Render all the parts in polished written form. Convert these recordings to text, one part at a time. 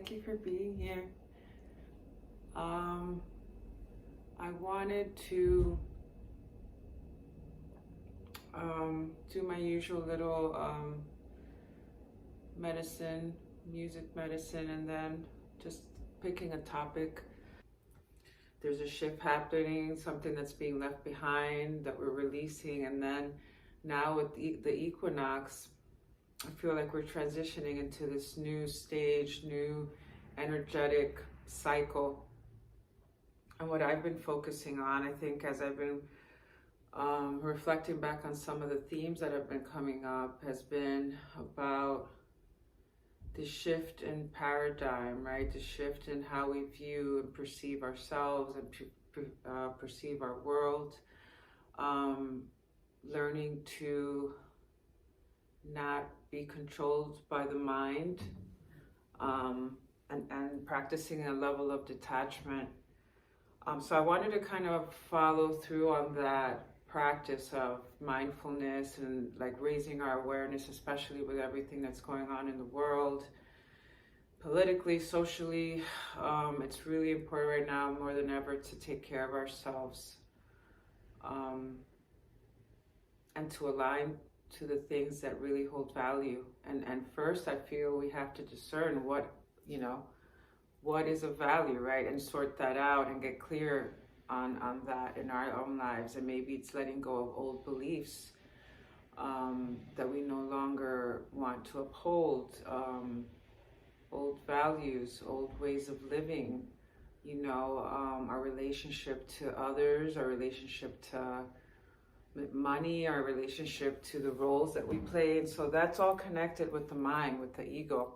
Thank you for being here. I wanted to do my usual little music medicine, and then just picking a topic. There's a shift happening, something that's being left behind that we're releasing, and then now with the equinox, I feel like we're transitioning into this new stage, new energetic cycle. And what I've been focusing on, I think, as I've been reflecting back on some of the themes that have been coming up, has been about the shift in paradigm, right? The shift in how we view and perceive ourselves and perceive our world. Learning to not be controlled by the mind, and practicing a level of detachment. So I wanted to kind of follow through on that practice of mindfulness and like raising our awareness, especially with everything that's going on in the world, politically, socially. It's really important right now, more than ever, to take care of ourselves, and to align to the things that really hold value. And first, I feel we have to discern what is of value, right? And sort that out and get clear on that in our own lives. And maybe it's letting go of old beliefs that we no longer want to uphold, old values, old ways of living, our relationship to others, our relationship to money, our relationship to the roles that we play. And so that's all connected with the mind, with the ego.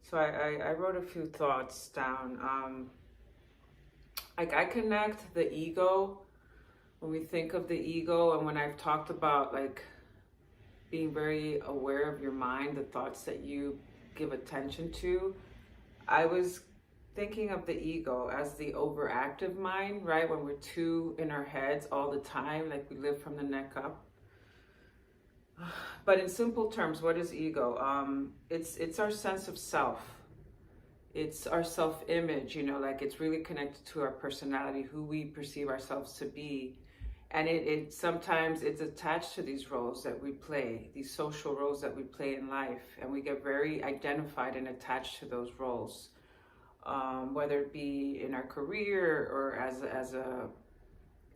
So I wrote a few thoughts down. I connect the ego, when we think of the ego, and when I've talked about like being very aware of your mind, the thoughts that you give attention to, I was thinking of the ego as the overactive mind, right? When we're too in our heads all the time, like we live from the neck up. But in simple terms, what is ego? It's our sense of self. It's our self-image, like it's really connected to our personality, who we perceive ourselves to be. And it sometimes it's attached to these roles that we play, these social roles that we play in life. And we get very identified and attached to those roles, whether it be in our career or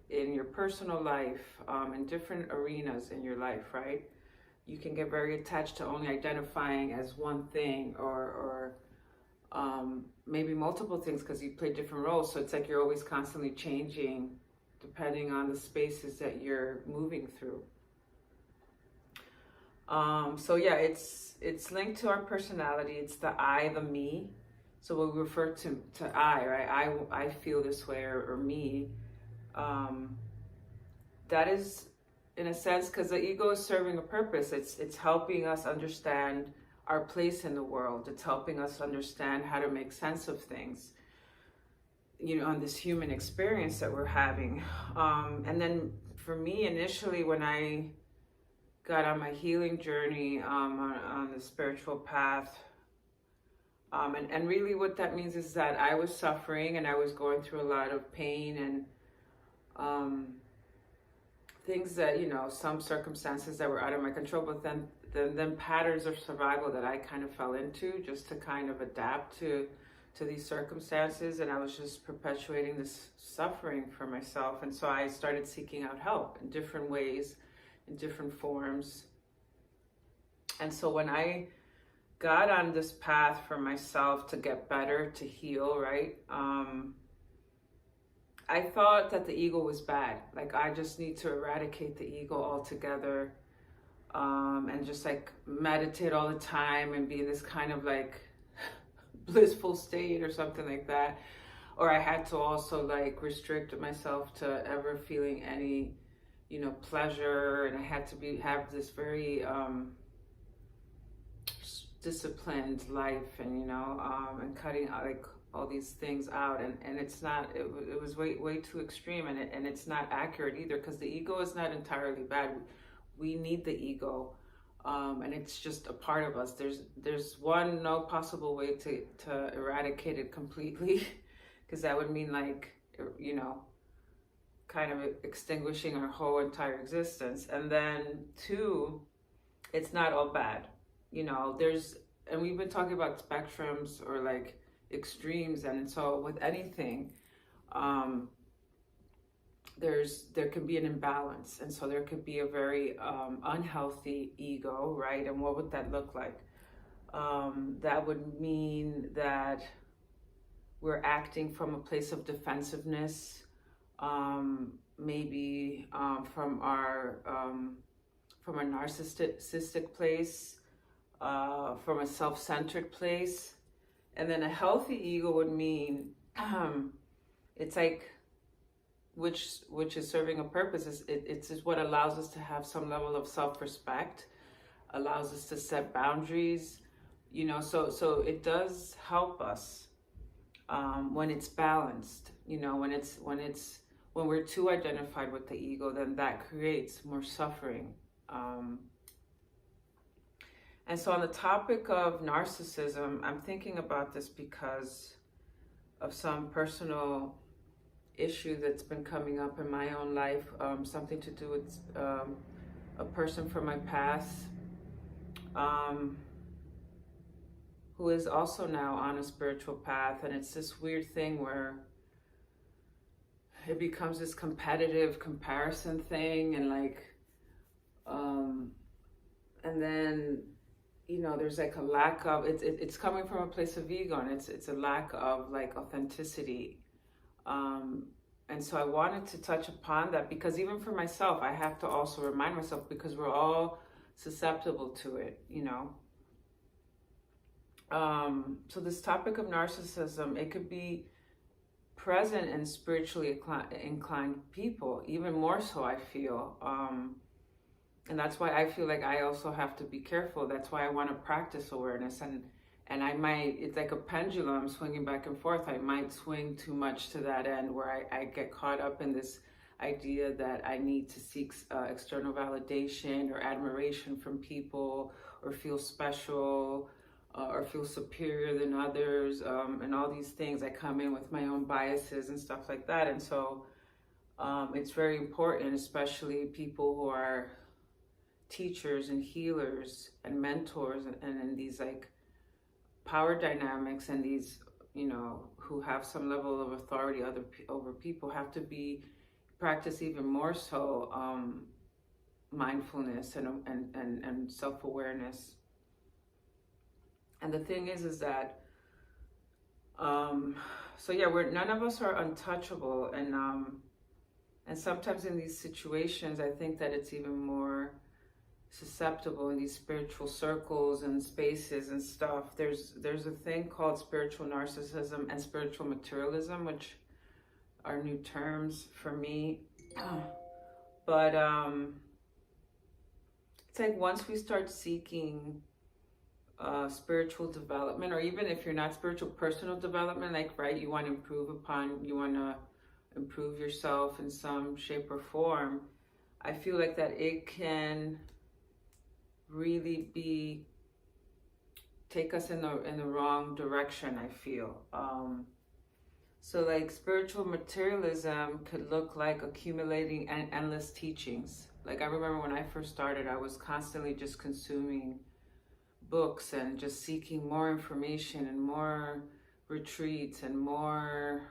in your personal life, in different arenas in your life, right? You can get very attached to only identifying as one thing or maybe multiple things, because you play different roles. So it's like you're always constantly changing depending on the spaces that you're moving through. So yeah, it's linked to our personality. It's the I, the me. So we refer to I, right? I feel this way, or me. That is, in a sense, because the ego is serving a purpose. It's helping us understand our place in the world. It's helping us understand how to make sense of things, on this human experience that we're having. And then for me, initially, when I got on my healing journey, on the spiritual path, and really what that means is that I was suffering and I was going through a lot of pain and things that, some circumstances that were out of my control, but then patterns of survival that I kind of fell into just to kind of adapt to these circumstances. And I was just perpetuating this suffering for myself. And so I started seeking out help in different ways, in different forms. And so when I got on this path for myself to get better, to heal, right? I thought that the ego was bad. Like, I just need to eradicate the ego altogether, and just like meditate all the time and be in this kind of like blissful state or something like that. Or I had to also like restrict myself to ever feeling any, pleasure, and I had to have this very disciplined life, and and cutting out like all these things out, and it's not, it was way too extreme, and it's not accurate either, because the ego is not entirely bad. We need the ego, and it's just a part of us. There's no possible way to eradicate it completely, because that would mean, like, you know, kind of extinguishing our whole entire existence. And then two, it's not all bad. You know, and we've been talking about spectrums or like extremes, and so with anything, there can be an imbalance, and so there could be a very unhealthy ego, right? And what would that look like? That would mean that we're acting from a place of defensiveness, maybe from a narcissistic place, from a self-centered place. And then a healthy ego would mean it's like, which is serving a purpose. It's just what allows us to have some level of self-respect, allows us to set boundaries, you know. So it does help us when it's balanced, you know. When we're too identified with the ego, then that creates more suffering. And so on the topic of narcissism, I'm thinking about this because of some personal issue that's been coming up in my own life, something to do with a person from my past, who is also now on a spiritual path. And it's this weird thing where it becomes this competitive comparison thing, and like, and then, you know, there's like a lack of, it's coming from a place of ego, and it's a lack of like authenticity. And so I wanted to touch upon that, because even for myself, I have to also remind myself, because we're all susceptible to it, you know. So this topic of narcissism, it could be present in spiritually inclined people, even more so, I feel. And that's why I feel like I also have to be careful. That's why I want to practice awareness. And I might, it's like a pendulum swinging back and forth. I might swing too much to that end, where I get caught up in this idea that I need to seek external validation or admiration from people, or feel special, or feel superior than others, and all these things. I come in with my own biases and stuff like that. And so it's very important, especially people who are teachers and healers and mentors, and in these like power dynamics, and these, you know, who have some level of authority over people, have to practice even more so mindfulness and self-awareness. And the thing is that so yeah, none of us are untouchable, and sometimes in these situations, I think that it's even more susceptible in these spiritual circles and spaces and stuff. There's a thing called spiritual narcissism and spiritual materialism, which are new terms for me. But it's like, once we start seeking spiritual development, or even if you're not spiritual, personal development, like, right, you want to improve yourself in some shape or form, I feel like that it can really take us in the wrong direction, I feel. So like, spiritual materialism could look like accumulating endless teachings. Like, I remember when I first started, I was constantly just consuming books and just seeking more information and more retreats and more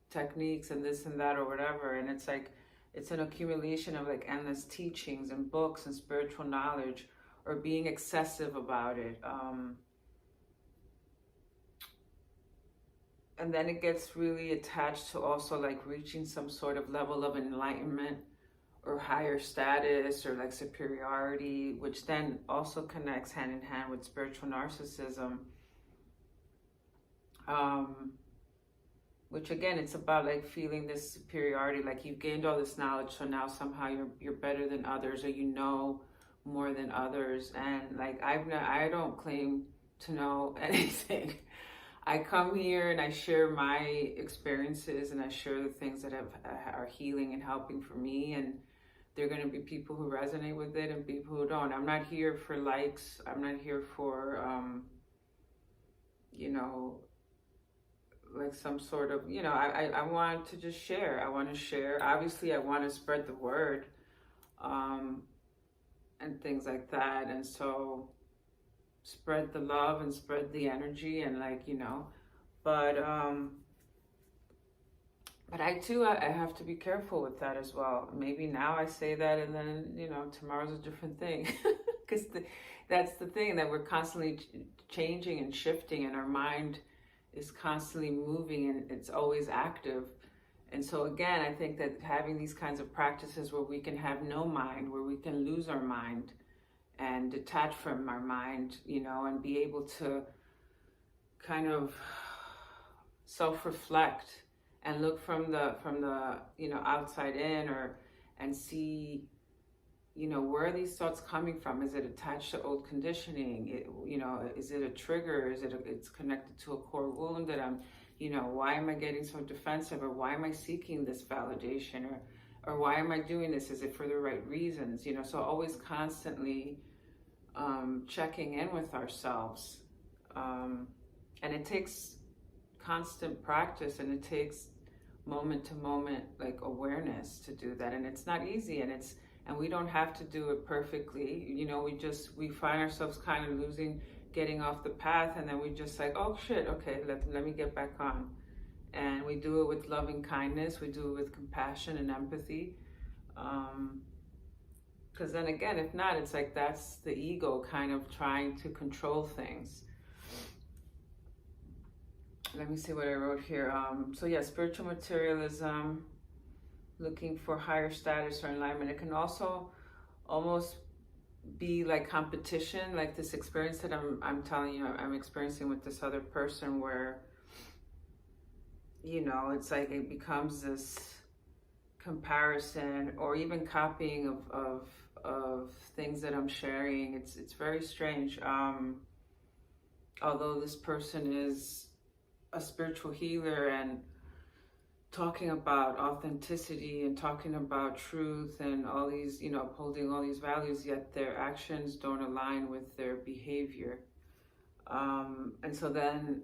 techniques and this and that or whatever. And it's like, it's an accumulation of like endless teachings and books and spiritual knowledge, or being excessive about it. And then it gets really attached to also like reaching some sort of level of enlightenment or higher status or like superiority, which then also connects hand in hand with spiritual narcissism. Which again, it's about like feeling this superiority, like you've gained all this knowledge, so now somehow you're better than others, or you know more than others. And like, I don't claim to know anything. I come here and I share my experiences, and I share the things that are healing and helping for me. And There are going to be people who resonate with it and people who don't. I'm not here for likes. I'm not here for, you know, like some sort of, you know, I want to just share. I want to share. Obviously, I want to spread the word, and things like that. And so spread the love and spread the energy and, like, you know, but I too, I have to be careful with that as well. Maybe now I say that and then, you know, tomorrow's a different thing. Because that's the thing, that we're constantly changing and shifting, and our mind is constantly moving and it's always active. And so again, I think that having these kinds of practices where we can have no mind, where we can lose our mind and detach from our mind, you know, and be able to kind of self-reflect and look from the you know, outside in, or and see, you know, where are these thoughts coming from? Is it attached to old conditioning? You know, is it a trigger? Is it it's connected to a core wound that I'm, you know, why am I getting so defensive, or why am I seeking this validation, or why am I doing this? Is it for the right reasons? You know, so always constantly checking in with ourselves, and it takes constant practice, and it takes moment to moment, like, awareness to do that. And it's not easy, and we don't have to do it perfectly. You know, we find ourselves kind of getting off the path, and then we just like, oh shit, okay, let me get back on. And we do it with loving kindness, we do it with compassion and empathy. Because then again, if not, it's like that's the ego kind of trying to control things. Let me see what I wrote here. So yeah, spiritual materialism, looking for higher status or enlightenment. It can also almost be like competition, like this experience that I'm telling you I'm experiencing with this other person, where, you know, it's like it becomes this comparison or even copying of things that I'm sharing. It's very strange. Although this person is a spiritual healer and talking about authenticity and talking about truth and all these, you know, upholding all these values, yet their actions don't align with their behavior. And so then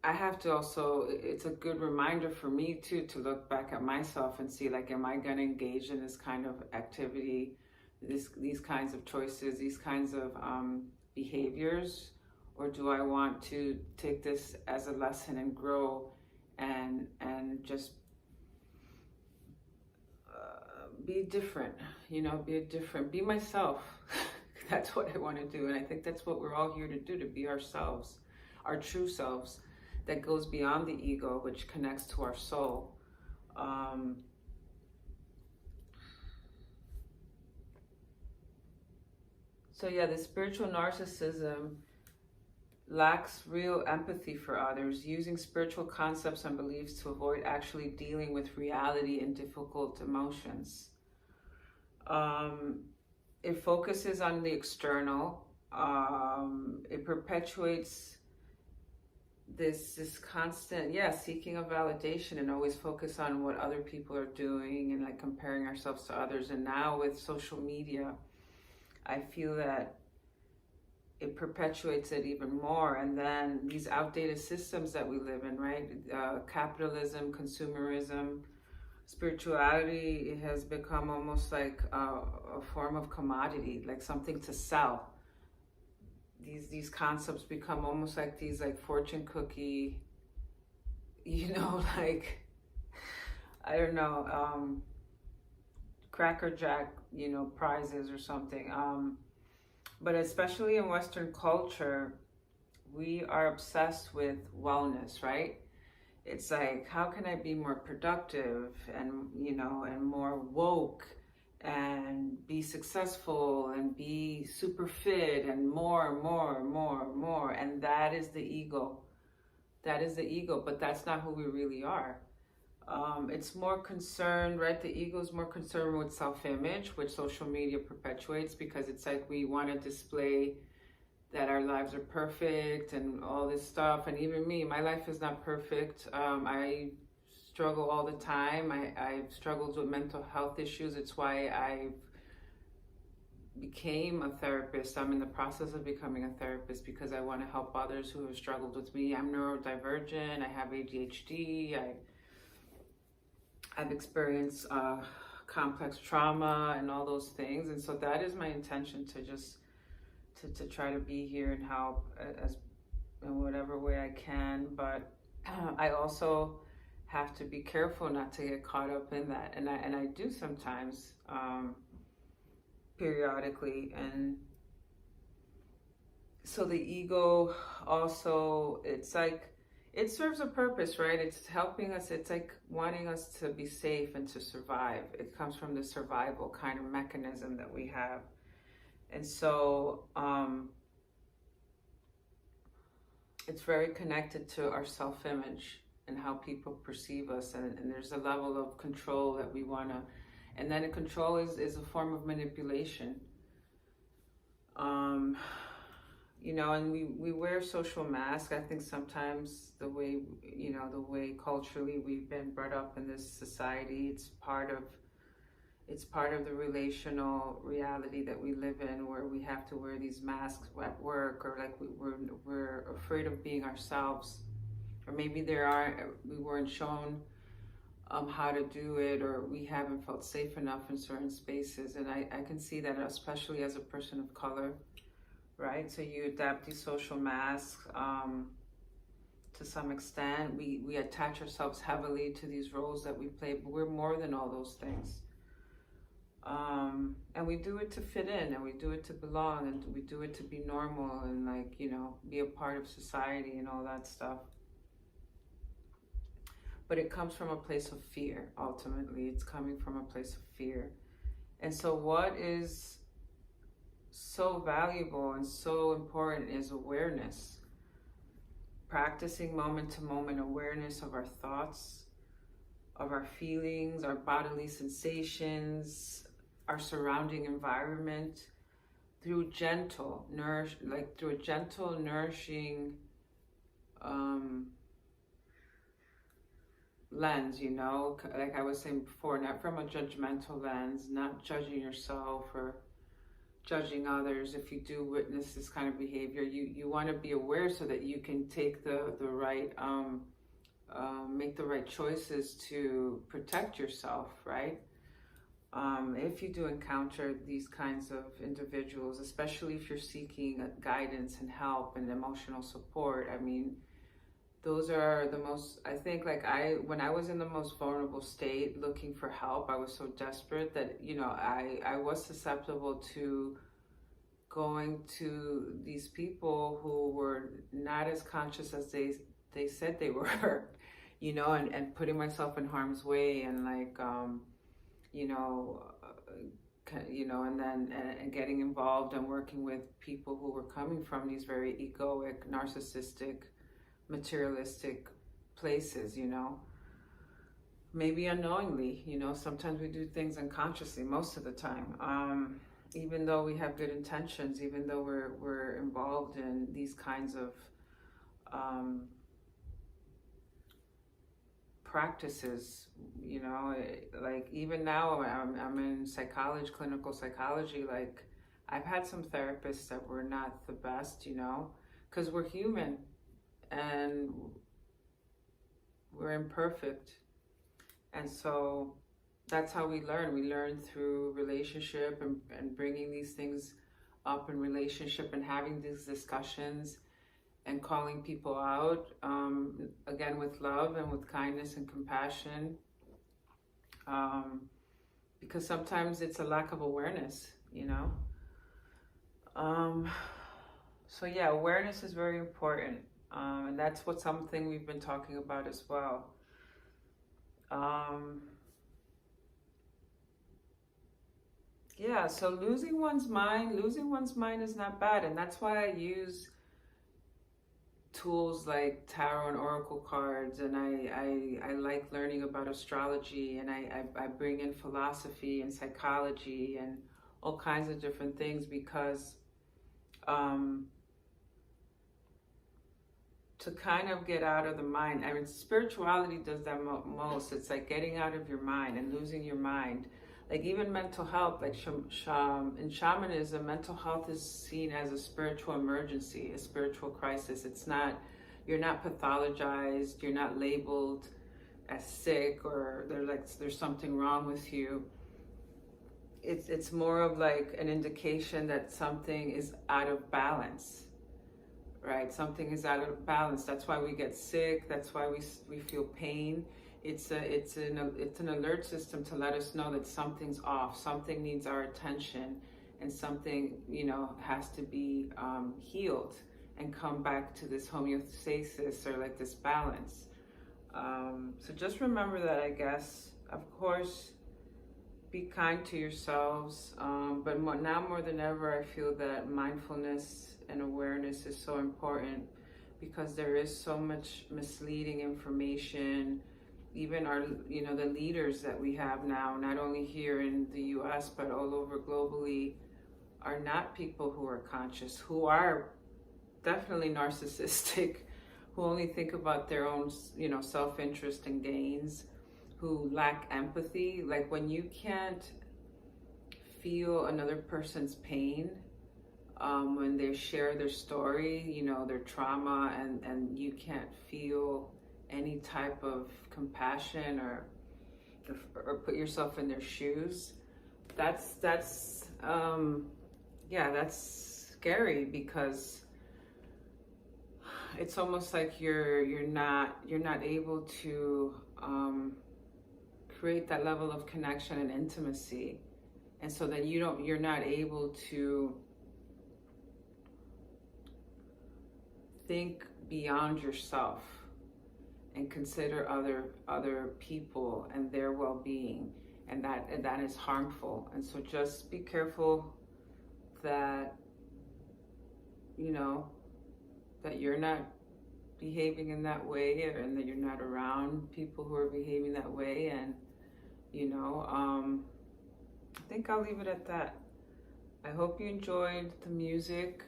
I have to also, it's a good reminder for me too, to look back at myself and see, like, am I going to engage in this kind of activity, these kinds of choices, these kinds of behaviors, or do I want to take this as a lesson and grow and just be different, you know, be myself. That's what I want to do. And I think that's what we're all here to do, to be ourselves, our true selves, that goes beyond the ego, which connects to our soul. So yeah, the spiritual narcissism lacks real empathy for others, using spiritual concepts and beliefs to avoid actually dealing with reality and difficult emotions. It focuses on the external. It perpetuates this constant, seeking of validation, and always focus on what other people are doing and like comparing ourselves to others. And now with social media, I feel that it perpetuates it even more. And then these outdated systems that we live in, right? Capitalism, consumerism, spirituality, it has become almost like a form of commodity, like something to sell. These concepts become almost like these like fortune cookie, you know, like, I don't know, Cracker Jack, you know, prizes or something. But especially in Western culture, we are obsessed with wellness, right? It's like, how can I be more productive and, you know, and more woke and be successful and be super fit and more. And that is the ego. That is the ego, but that's not who we really are. It's more concerned, right? The ego is more concerned with self-image, which social media perpetuates, because it's like we want to display that our lives are perfect and all this stuff. And even me, my life is not perfect. I struggle all the time. I've struggled with mental health issues. It's why I became a therapist. I'm in the process of becoming a therapist because I want to help others who have struggled with me. I'm neurodivergent. I have ADHD. I've experienced complex trauma and all those things, and so that is my intention, to just to try to be here and help as in whatever way I can. But I also have to be careful not to get caught up in that, and I do sometimes, periodically. And so the ego also, it's like, it serves a purpose, right? It's helping us. It's like wanting us to be safe and to survive. It comes from the survival kind of mechanism that we have. And so it's very connected to our self-image and how people perceive us. And there's a level of control that we want to, and then control is a form of manipulation. You know, and we wear social masks. I think sometimes the way, you know, the way culturally we've been brought up in this society, it's part of the relational reality that we live in, where we have to wear these masks at work, or like we're afraid of being ourselves, or maybe we weren't shown how to do it, or we haven't felt safe enough in certain spaces. And I can see that, especially as a person of color. Right, so you adapt these social masks to some extent. We attach ourselves heavily to these roles that we play, but we're more than all those things. And we do it to fit in, and we do it to belong, and we do it to be normal, and, like, you know, be a part of society and all that stuff. But it comes from a place of fear. Ultimately, it's coming from a place of fear. And so what is so valuable and so important is awareness. Practicing moment-to-moment awareness of our thoughts, of our feelings, our bodily sensations, our surrounding environment, through a gentle, nourishing lens, you know, like I was saying before, not from a judgmental lens, not judging yourself or judging others. If you do witness this kind of behavior, you want to be aware so that you can take the right, make the right choices to protect yourself, right? If you do encounter these kinds of individuals, especially if you're seeking guidance and help and emotional support, I mean, those are the most, I think, like when I was in the most vulnerable state looking for help, I was so desperate that, you know, I was susceptible to going to these people who were not as conscious as they said they were, you know, and putting myself in harm's way, and like, you know, and then and getting involved and working with people who were coming from these very egoic, narcissistic, materialistic places, you know, maybe unknowingly, you know. Sometimes we do things unconsciously, most of the time, even though we have good intentions, even though we're involved in these kinds of practices, you know. Like even now I'm in psychology, clinical psychology. Like I've had some therapists that were not the best, you know, because we're human and we're imperfect. And so that's how we learn. We learn through relationship and bringing these things up in relationship and having these discussions and calling people out, again, with love and with kindness and compassion. Because sometimes it's a lack of awareness, you know. So yeah, awareness is very important. And that's something we've been talking about as well. Yeah, so losing one's mind is not bad. And that's why I use tools like tarot and oracle cards, and I like learning about astrology, and I bring in philosophy and psychology and all kinds of different things, because to kind of get out of the mind. I mean, spirituality does that most. It's like getting out of your mind and losing your mind. Like even mental health, like in shamanism, mental health is seen as a spiritual emergency, a spiritual crisis. It's not, you're not pathologized, you're not labeled as sick, or there's something wrong with you. It's more of like an indication that something is out of balance, right? Something is out of balance. That's why we get sick. That's why we feel pain. It's an alert system to let us know that something's off. Something needs our attention, and something, you know, has to be healed and come back to this homeostasis, or like this balance. So just remember that, I guess. Of course, be kind to yourselves, but now more than ever, I feel that mindfulness and awareness is so important, because there is so much misleading information. Even our, you know, the leaders that we have now, not only here in the US, but all over globally, are not people who are conscious, who are definitely narcissistic, who only think about their own, you know, self-interest and gains, who lack empathy. Like when you can't feel another person's pain, when they share their story, you know, their trauma, and you can't feel any type of compassion or put yourself in their shoes, that's scary, because it's almost like you're not able to create that level of connection and intimacy, and so that you're not able to think beyond yourself and consider other people and their well-being, and that is harmful. And so just be careful that, you know, that you're not behaving in that way, and that you're not around people who are behaving that way. And, you know, I think I'll leave it at that. I hope you enjoyed the music.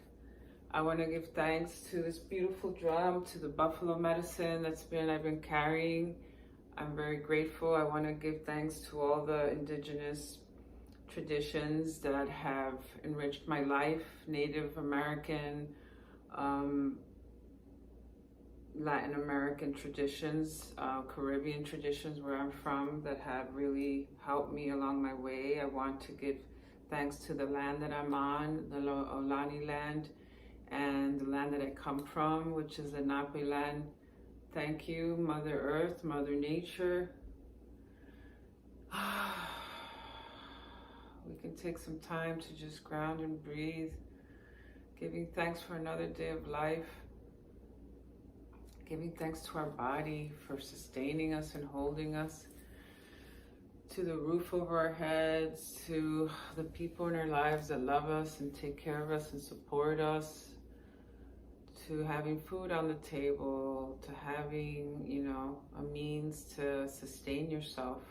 I want to give thanks to this beautiful drum, to the buffalo medicine I've been carrying. I'm very grateful. I want to give thanks to all the indigenous traditions that have enriched my life, Native American, Latin American traditions, Caribbean traditions where I'm from, that have really helped me along my way. I want to give thanks to the land that I'm on, the Olani land, and the land that I come from, which is the Napi land. Thank you, Mother Earth, Mother Nature. We can take some time to just ground and breathe, giving thanks for another day of life, giving thanks to our body for sustaining us and holding us, to the roof over our heads, to the people in our lives that love us and take care of us and support us, to having food on the table, to having, you know, a means to sustain yourself,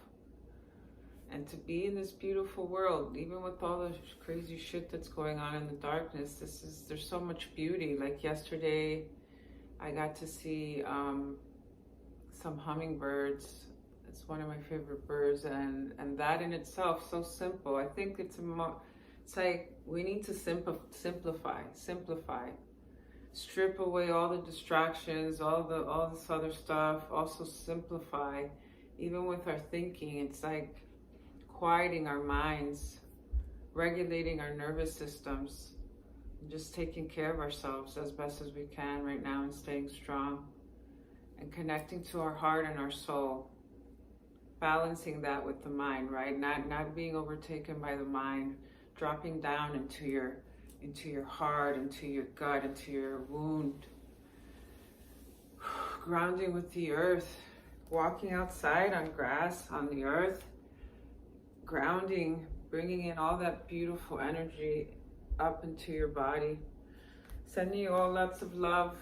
and to be in this beautiful world, even with all the crazy shit that's going on in the darkness. There's so much beauty. Like yesterday, I got to see some hummingbirds. It's one of my favorite birds, and that in itself, so simple. I think it's like we need to simplify. Strip away all the distractions, all this other stuff. Also simplify, even with our thinking. It's like quieting our minds, regulating our nervous systems, and just taking care of ourselves as best as we can right now, and staying strong, and connecting to our heart and our soul, balancing that with the mind, right? Not being overtaken by the mind, dropping down into your heart, into your gut, into your wound, grounding with the earth, walking outside on grass, on the earth, grounding, bringing in all that beautiful energy up into your body. Sending you all lots of love.